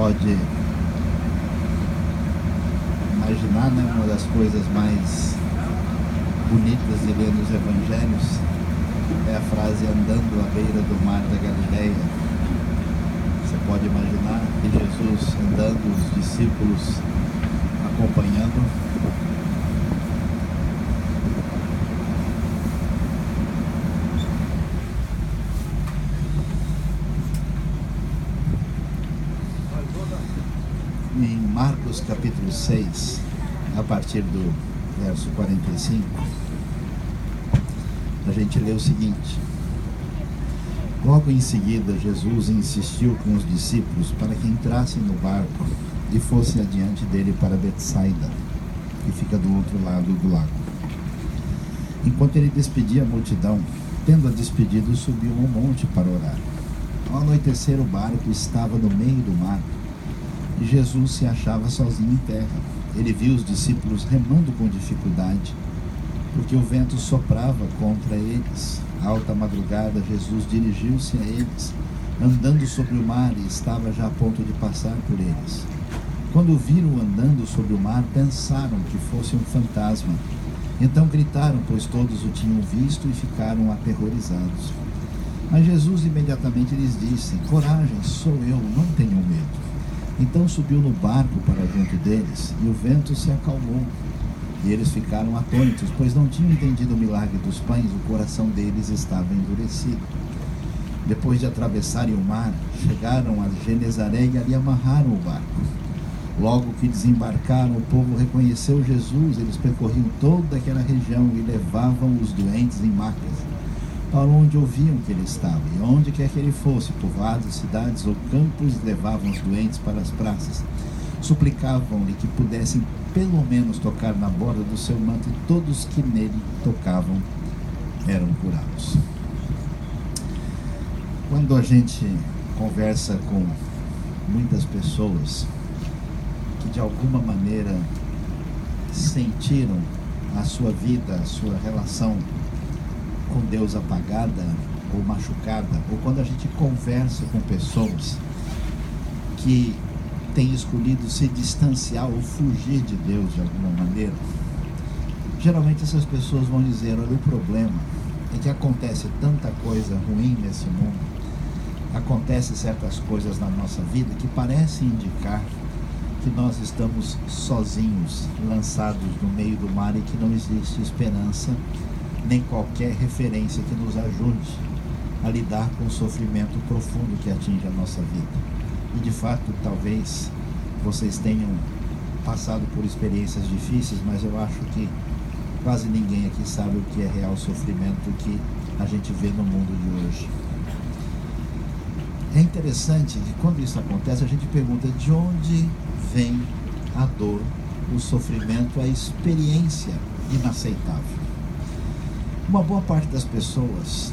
pode imaginar, né, uma das coisas mais bonitas de ler nos evangelhos é a frase andando à beira do mar da Galileia. Você pode imaginar que Jesus andando, os discípulos acompanhando. Em Marcos capítulo 6, a partir do verso 45, a gente lê o seguinte: logo em seguida Jesus insistiu com os discípulos para que entrassem no barco e fossem adiante dele para Betsaida, que fica do outro lado do lago. Enquanto ele despedia a multidão, tendo-a despedido, subiu ao monte para orar. Ao anoitecer, o barco estava no meio do mar e Jesus se achava sozinho em terra. Ele viu os discípulos remando com dificuldade, porque o vento soprava contra eles. À alta madrugada, Jesus dirigiu-se a eles, andando sobre o mar, e estava já a ponto de passar por eles. Quando o viram andando sobre o mar, pensaram que fosse um fantasma. Então gritaram, pois todos o tinham visto, e ficaram aterrorizados. Mas Jesus imediatamente lhes disse: coragem, sou eu, não tenham medo. Então subiu no barco para junto deles, e o vento se acalmou. E eles ficaram atônitos, pois não tinham entendido o milagre dos pães, o coração deles estava endurecido. Depois de atravessarem o mar, chegaram a Genezaré e ali amarraram o barco. Logo que desembarcaram, o povo reconheceu Jesus. Eles percorriam toda aquela região e levavam os doentes em macas para onde ouviam que ele estava, e onde quer que ele fosse, povoados, cidades ou campos, levavam os doentes para as praças. Suplicavam-lhe que pudessem pelo menos tocar na borda do seu manto, e todos que nele tocavam eram curados. Quando a gente conversa com muitas pessoas que de alguma maneira sentiram a sua vida, a sua relação com Deus apagada ou machucada, ou quando a gente conversa com pessoas que têm escolhido se distanciar ou fugir de Deus de alguma maneira, geralmente essas pessoas vão dizer: olha, o problema é que acontece tanta coisa ruim nesse mundo, acontece certas coisas na nossa vida que parecem indicar que nós estamos sozinhos, lançados no meio do mar, e que não existe esperança nem qualquer referência que nos ajude a lidar com o sofrimento profundo que atinge a nossa vida. E de fato, talvez vocês tenham passado por experiências difíceis, mas eu acho que quase ninguém aqui sabe o que é real sofrimento que a gente vê no mundo de hoje. É interessante que quando isso acontece, a gente pergunta: de onde vem a dor, o sofrimento, a experiência inaceitável? Uma boa parte das pessoas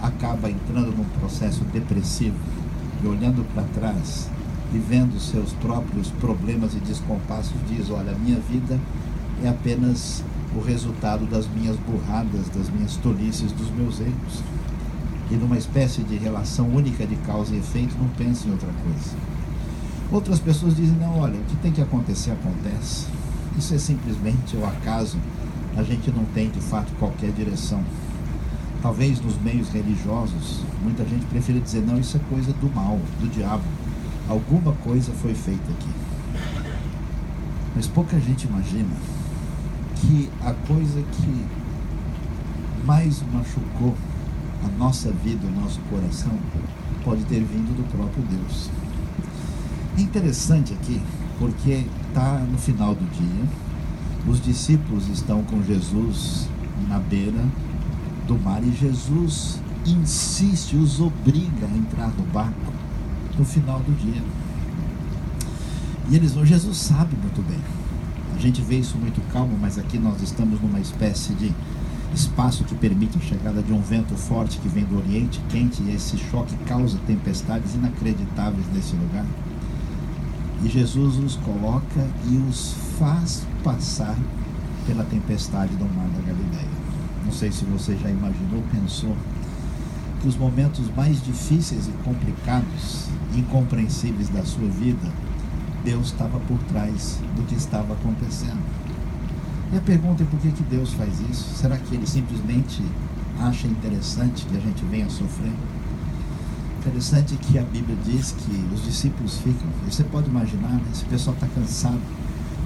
acaba entrando num processo depressivo e, olhando para trás e vendo seus próprios problemas e descompassos, diz: olha, a minha vida é apenas o resultado das minhas burradas, das minhas tolices, dos meus erros. E numa espécie de relação única de causa e efeito, não pensa em outra coisa. Outras pessoas dizem: não, olha, o que tem que acontecer, acontece. Isso é simplesmente o acaso. A gente não tem de fato qualquer direção. Talvez nos meios religiosos muita gente prefira dizer: não, isso é coisa do mal, do diabo, alguma coisa foi feita aqui. Mas pouca gente imagina que a coisa que mais machucou a nossa vida, o nosso coração, pode ter vindo do próprio Deus. É interessante aqui porque está no final do dia. Os discípulos estão com Jesus na beira do mar e Jesus insiste, os obriga a entrar no barco no final do dia. E eles vão, Jesus sabe muito bem. A gente vê isso muito calmo, mas aqui nós estamos numa espécie de espaço que permite a chegada de um vento forte que vem do Oriente quente, e esse choque causa tempestades inacreditáveis nesse lugar. E Jesus os coloca e os faz passar pela tempestade do mar da Galileia. Não sei se você já imaginou, pensou que os momentos mais difíceis e complicados, incompreensíveis da sua vida, Deus estava por trás do que estava acontecendo. E a pergunta é: por que Deus faz isso? Será que Ele simplesmente acha interessante que a gente venha sofrer? Interessante que a Bíblia diz que os discípulos ficam, você pode imaginar, né? Esse pessoal está cansado,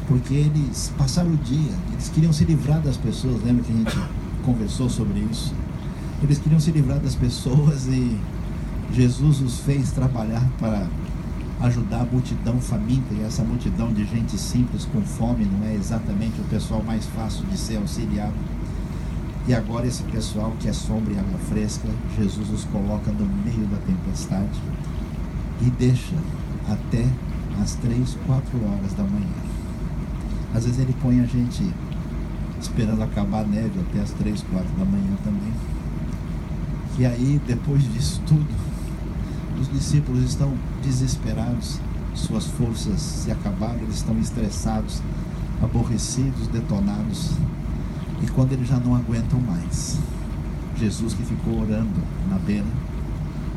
porque eles passaram o dia, eles queriam se livrar das pessoas. Lembra que a gente conversou sobre isso? Eles queriam se livrar das pessoas e Jesus os fez trabalhar para ajudar a multidão faminta, e essa multidão de gente simples com fome não é exatamente o pessoal mais fácil de ser auxiliado. E agora esse pessoal que é sombra e água fresca, Jesus os coloca no meio da tempestade e deixa até às 3, 4 horas da manhã. Às vezes Ele põe a gente esperando acabar a neve até às 3, 4 da manhã também. E aí, depois disso tudo, os discípulos estão desesperados, suas forças se acabaram, eles estão estressados, aborrecidos, detonados. E quando eles já não aguentam mais, Jesus, que ficou orando na beira,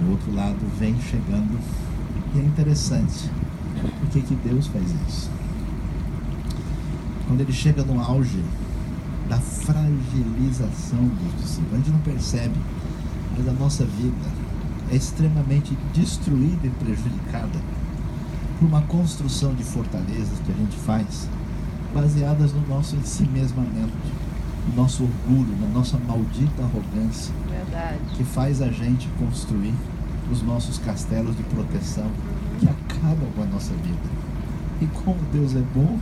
do outro lado, vem chegando. E é interessante, por que Deus faz isso? Quando ele chega no auge da fragilização dos discípulos, a gente não percebe, mas a nossa vida é extremamente destruída e prejudicada por uma construção de fortalezas que a gente faz, baseadas no nosso ensimesmamento, no nosso orgulho, na nossa maldita arrogância. Verdade. Que faz a gente construir os nossos castelos de proteção, que acabam com a nossa vida. E como Deus é bom,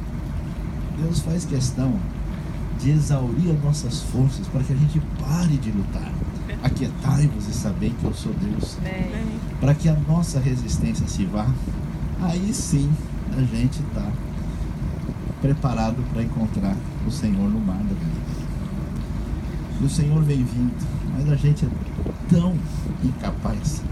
Deus faz questão de exaurir as nossas forças para que a gente pare de lutar. Aquietai-vos e sabei que eu sou Deus. Para que a nossa resistência se vá, aí sim a gente está preparado para encontrar o Senhor no mar da Galileia. E o Senhor vem vindo, mas a gente é tão incapaz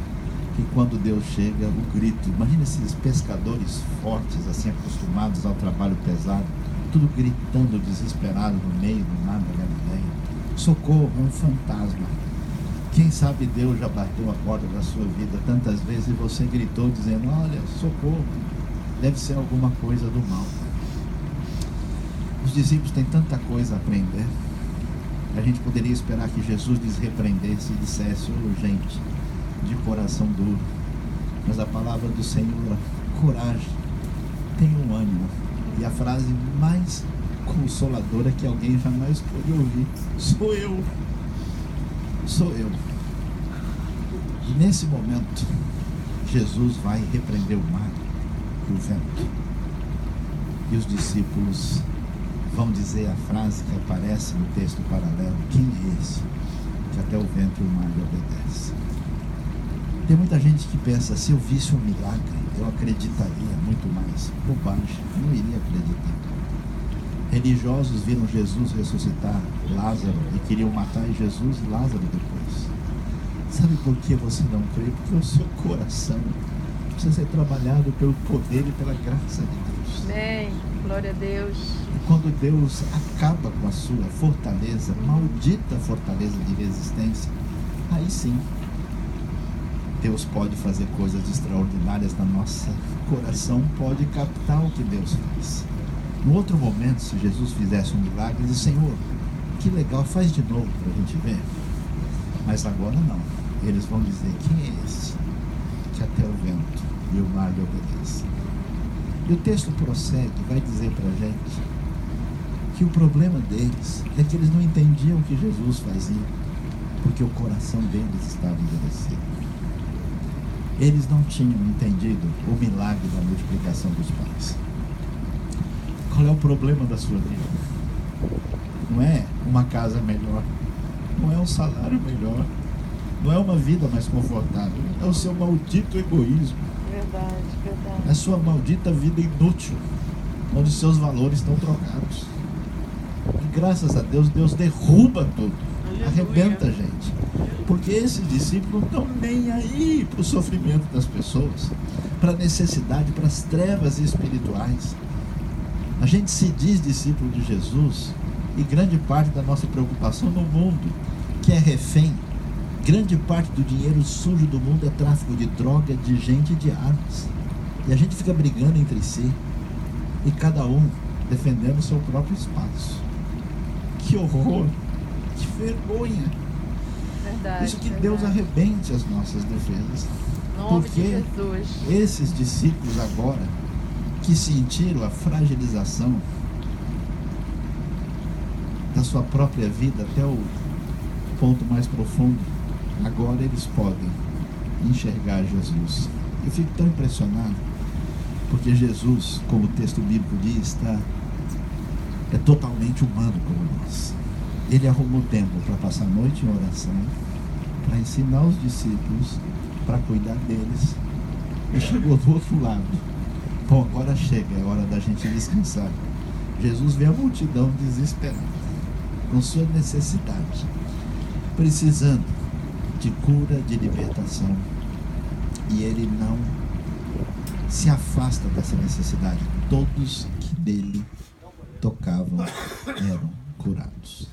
que quando Deus chega, o grito, imagina esses pescadores fortes, assim, acostumados ao trabalho pesado, tudo gritando desesperado no meio do mar da Galileia. Socorro, é um fantasma. Quem sabe Deus já bateu a porta da sua vida tantas vezes e você gritou dizendo: olha, socorro, deve ser alguma coisa do mal. Os discípulos têm tanta coisa a aprender. A gente poderia esperar que Jesus lhes repreendesse e dissesse: ô gente de coração duro. Mas a palavra do Senhor: coragem, tenha um ânimo. E a frase mais consoladora que alguém jamais pôde ouvir: sou eu. Sou eu. E nesse momento, Jesus vai repreender o mar e o vento. E os discípulos vão dizer a frase que aparece no texto paralelo: quem é esse que até o vento e o mar lhe obedecem? Tem muita gente que pensa: se eu visse um milagre, eu acreditaria muito mais. Bobagem, eu não iria acreditar. Religiosos viram Jesus ressuscitar Lázaro e queriam matar Jesus e Lázaro depois. Sabe por que você não crê? Porque o seu coração precisa ser trabalhado pelo poder e pela graça de Deus. Amém. Glória a Deus. E quando Deus acaba com a sua fortaleza, maldita fortaleza de resistência, aí sim Deus pode fazer coisas extraordinárias na nossa coração, pode captar o que Deus faz. No outro momento, se Jesus fizesse um milagre, diz: Senhor, que legal, faz de novo para a gente ver. Mas agora não. Eles vão dizer: quem é esse que até o vento e o mar lhe obedecem? E o texto prossegue, vai dizer para a gente que o problema deles é que eles não entendiam o que Jesus fazia, porque o coração deles estava endurecido. Eles não tinham entendido o milagre da multiplicação dos pães. Qual é o problema da sua vida? Não é uma casa melhor, não é um salário melhor, não é uma vida mais confortável, é o seu maldito egoísmo. Verdade, verdade. É a sua maldita vida inútil, onde seus valores estão trocados. E graças a Deus, Deus derruba tudo, arrebenta a gente. Porque esses discípulos não estão nem aí para o sofrimento das pessoas, para a necessidade, para as trevas espirituais. A gente se diz discípulo de Jesus e grande parte da nossa preocupação no mundo, que é refém Grande parte do dinheiro sujo do mundo é tráfico de droga, de gente e de armas. E a gente fica brigando entre si. E cada um defendendo o seu próprio espaço. Que horror! Que vergonha! Verdade. Isso que verdade. Deus arrebente as nossas defesas. Em nome Porque de Jesus. esses discípulos agora, que sentiram a fragilização da sua própria vida até o ponto mais profundo, agora eles podem enxergar Jesus. Eu fico tão impressionado, porque Jesus, como o texto bíblico diz, é totalmente humano como nós. Ele arrumou tempo para passar a noite em oração, para ensinar os discípulos, para cuidar deles, e chegou do outro lado. Bom, agora chega, é hora da gente descansar. Jesus vê a multidão desesperada, com sua necessidade, precisando de cura, de libertação, e ele não se afasta dessa necessidade. Todos que dele tocavam eram curados.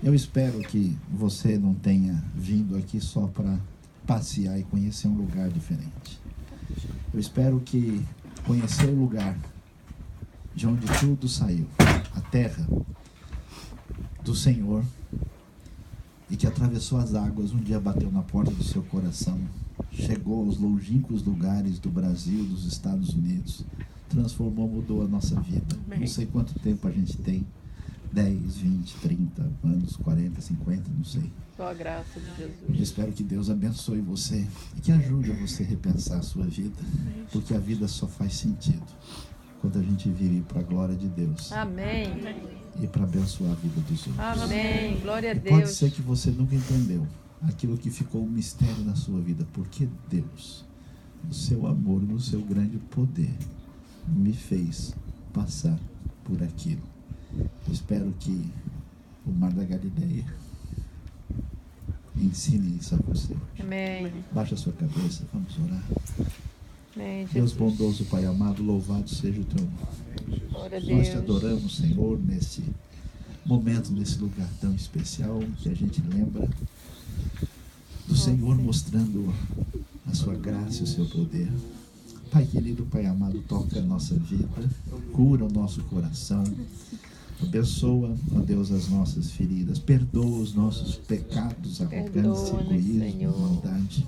Eu espero que você não tenha vindo aqui só para passear e conhecer um lugar diferente. Eu espero que conhecer o lugar de onde tudo saiu, a terra do Senhor, e que atravessou as águas, um dia bateu na porta do seu coração, chegou aos longínquos lugares do Brasil, dos Estados Unidos, transformou, mudou a nossa vida. Não sei quanto tempo a gente tem, 10, 20, 30 anos, 40, 50, não sei. Com a graça de Jesus. Eu espero que Deus abençoe você e que ajude você a repensar a sua vida, porque a vida só faz sentido quando a gente vive para a glória de Deus. Amém. E para abençoar a vida dos outros. Amém. Glória a E Deus. pode ser que você nunca entendeu aquilo que ficou um mistério na sua vida, porque Deus, no seu amor, no seu grande poder, me fez passar por aquilo. Eu espero que o Mar da Galileia ensine isso a você. Amém. Baixa a sua cabeça, vamos orar. Amém, Deus Jesus. bondoso, Pai amado, louvado seja o teu nome. Glória a Nós te Deus. adoramos, Senhor, nesse momento, nesse lugar tão especial, que a gente lembra do Senhor mostrando a sua graça e o seu poder. Pai querido, Pai amado, toca a nossa vida, cura o nosso coração, abençoa, ó Deus, as nossas feridas, perdoa os nossos pecados, arrogância, Perdoa-nos, egoísmo, Senhor. maldade.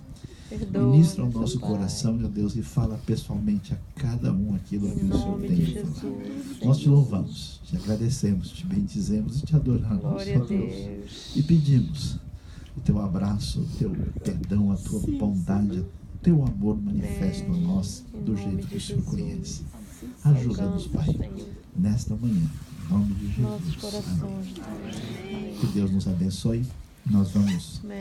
Perdoa-nos, Ministra ao ó nosso Pai. coração, ó Deus, e fala pessoalmente a cada um aquilo que Em o Senhor nome tem de de falar. Jesus. Nós te louvamos, te agradecemos, te bendizemos e te adoramos, Glória ó a Deus. Deus. E pedimos o teu abraço, o teu perdão, a tua bondade, o teu amor manifesto a nós Em do nome jeito de que o Senhor Jesus. conhece. Ajuda-nos, Alcança, Pai, Senhor, nesta manhã, em nome de nossos Jesus. Amém. corações. Amém. Que Deus nos abençoe. Nós vamos Amém.